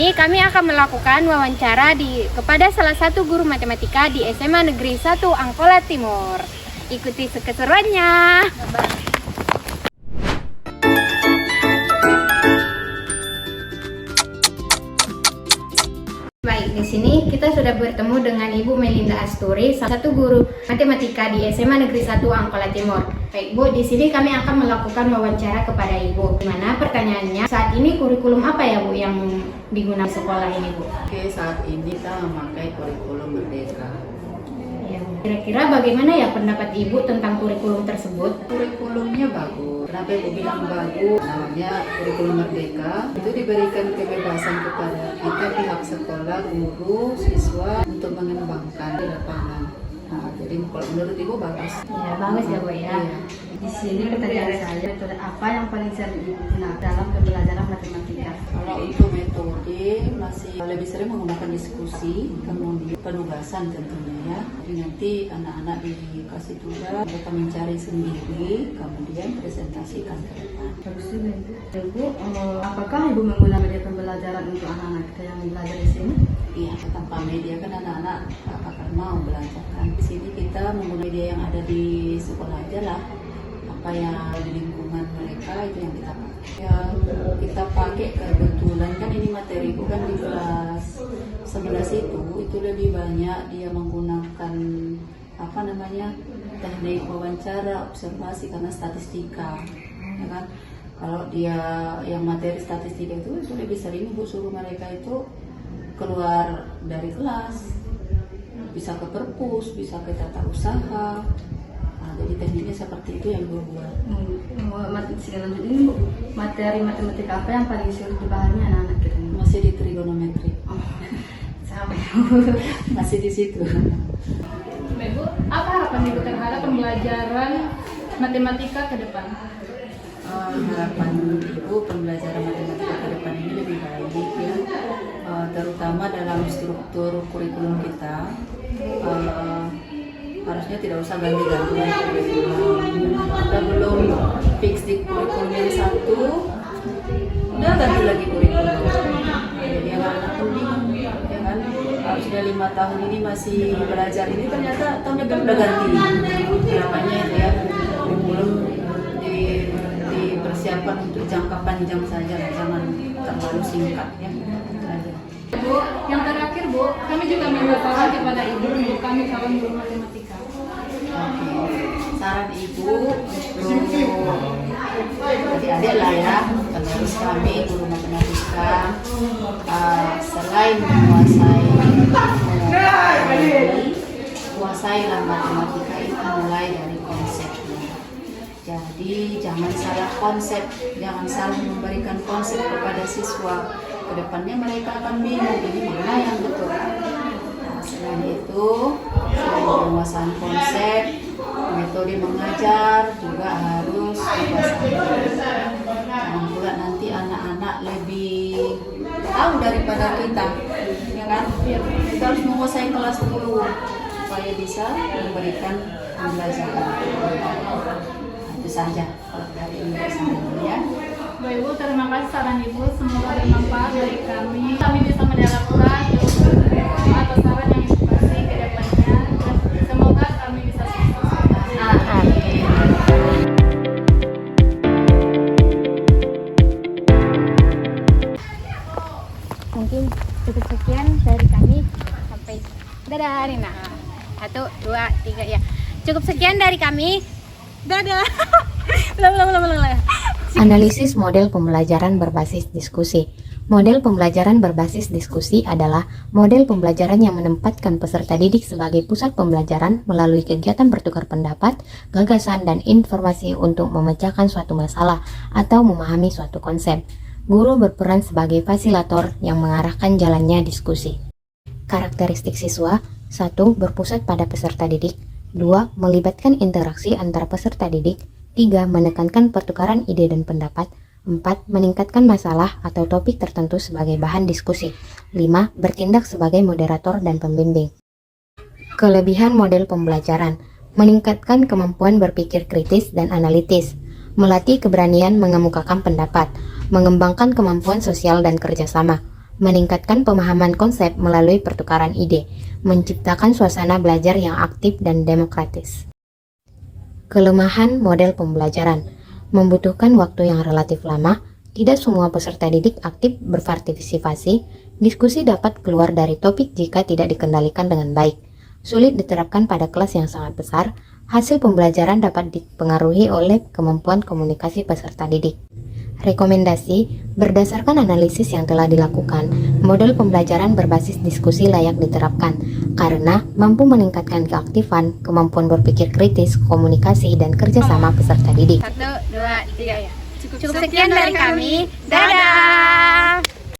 sini kami akan melakukan wawancara kepada salah satu guru matematika di SMA Negeri 1 Angkola Timur. Ikuti keseruannya. Baik, di sini kita sudah bertemu dengan Ibu Melinda Asturi, salah satu guru matematika di SMA Negeri 1 Angkola Timur. Baik, Bu, di sini kami akan melakukan wawancara kepada Ibu. Gimana pertanyaannya? Saat ini kurikulum apa ya, Bu, yang digunakan sekolah ini, Bu? Oke, saat ini kita memakai kurikulum Merdeka. Ya, kira-kira bagaimana ya pendapat Ibu tentang kurikulum tersebut? Kurikulumnya bagus. Kenapa Ibu bilang bagus? Namanya kurikulum Merdeka. Itu diberikan kebebasan kepada kita pihak sekolah, guru, siswa untuk mengembangkan di lapangan. Nah, jadi kalau menurut Ibu bagus. Ya, bagus ya, Bu ya. Iya. Di sini pertanyaan saya, metode apa yang paling sering digunakan dalam pembelajaran matematika? Kalau untuk metode masih lebih sering menggunakan diskusi, kemudian penugasan tentunya ya. Jadi nanti anak-anak dikasih tugas, mereka mencari sendiri, kemudian presentasikan ke depan. Bagus juga itu. Ibu, apakah Ibu menggunakan media pembelajaran untuk anak-anak kita yang belajar di sini? Iya, tanpa media kan anak-anak akan mau belajar kan. Di sini kita menggunakan media yang ada di sekolah aja lah. Apa yang di lingkungan mereka itu yang kita pakai. Yang kita pakai kebetulan kan ini materi bukan di kelas 11 itu lebih banyak dia menggunakan apa namanya teknik wawancara, observasi karena statistika, ya kan? Kalau dia yang materi statistika itu lebih sering Bu suruh mereka itu keluar dari kelas, bisa ke perpus, bisa ke tata usaha. Nah, jadi tekniknya seperti itu yang gue buat. Selanjutnya ini Bu, materi matematika apa yang paling sulit dipahami anak-anak kita ini? Masih di trigonometri. Oh, sama ya. Masih di situ. Ibu, apa harapan Ibu terhadap pembelajaran matematika ke depan? Harapan Ibu pembelajaran matematika ke depan ini lebih baik ya, terutama dalam struktur kurikulum kita. Harusnya tidak usah ganti-ganti kurikulum. Kita belum fix di kurikulum yang satu, udah ganti lagi kurikulum. Jadi anak-anak pun bingung, ya kan? Harusnya 5 tahun ini masih belajar ini, ternyata tahun depan udah ganti. Namanya itu ya, kurikulum dipersiapkan untuk jangka panjang saja, jangan terlalu singkat ya. Bu, yang terakhir Bu, kami juga minta saran kepada Ibu untuk kami calon guru matematika. Oke. Saran Ibu untuk adik-adik lah ya, penerus kami guru matematika, selain kuasailah matematika itu mulai dari konsepnya. Jadi jangan salah konsep, jangan salah memberikan konsep kepada siswa. Kedepannya mereka akan bingung ini mana yang betul. Nah, selain itu, selain penguasaan konsep, metode mengajar juga harus dikuasai. Jangan pula nanti anak-anak lebih tahu daripada kita, ya kan? Kita harus menguasai kelas 10 supaya bisa memberikan pembelajaran. Nah, itu saja kalau dari ini ya. Bapak Ibu, terima kasih saran Ibu, semoga bermanfaat bagi kami. Kami bisa menerapkan ilmu atau saran yang Ibu kasih ke depannya, dan semoga kami bisa sukses. Mungkin cukup sekian dari kami. Sampai dadah Rina. 1, 2, 3 ya. Cukup sekian dari kami. Dadah. Ulang. Analisis model pembelajaran berbasis diskusi. Model pembelajaran berbasis diskusi adalah model pembelajaran yang menempatkan peserta didik sebagai pusat pembelajaran melalui kegiatan bertukar pendapat, gagasan, dan informasi untuk memecahkan suatu masalah atau memahami suatu konsep. Guru berperan sebagai fasilitator yang mengarahkan jalannya diskusi. Karakteristik siswa: 1. Berpusat pada peserta didik. 2. Melibatkan interaksi antara peserta didik. 3. Menekankan pertukaran ide dan pendapat. 4. Meningkatkan masalah atau topik tertentu sebagai bahan diskusi. 5. Bertindak sebagai moderator dan pembimbing. Kelebihan model pembelajaran: meningkatkan kemampuan berpikir kritis dan analitis, melatih keberanian mengemukakan pendapat, mengembangkan kemampuan sosial dan kerjasama, meningkatkan pemahaman konsep melalui pertukaran ide, menciptakan suasana belajar yang aktif dan demokratis. Kelemahan model pembelajaran membutuhkan waktu yang relatif lama, tidak semua peserta didik aktif berpartisipasi, diskusi dapat keluar dari topik jika tidak dikendalikan dengan baik, sulit diterapkan pada kelas yang sangat besar, hasil pembelajaran dapat dipengaruhi oleh kemampuan komunikasi peserta didik. Rekomendasi, berdasarkan analisis yang telah dilakukan, model pembelajaran berbasis diskusi layak diterapkan karena mampu meningkatkan keaktifan, kemampuan berpikir kritis, komunikasi, dan kerjasama peserta didik. 1, 2, 3. Cukup sekian dari kami. Dadah!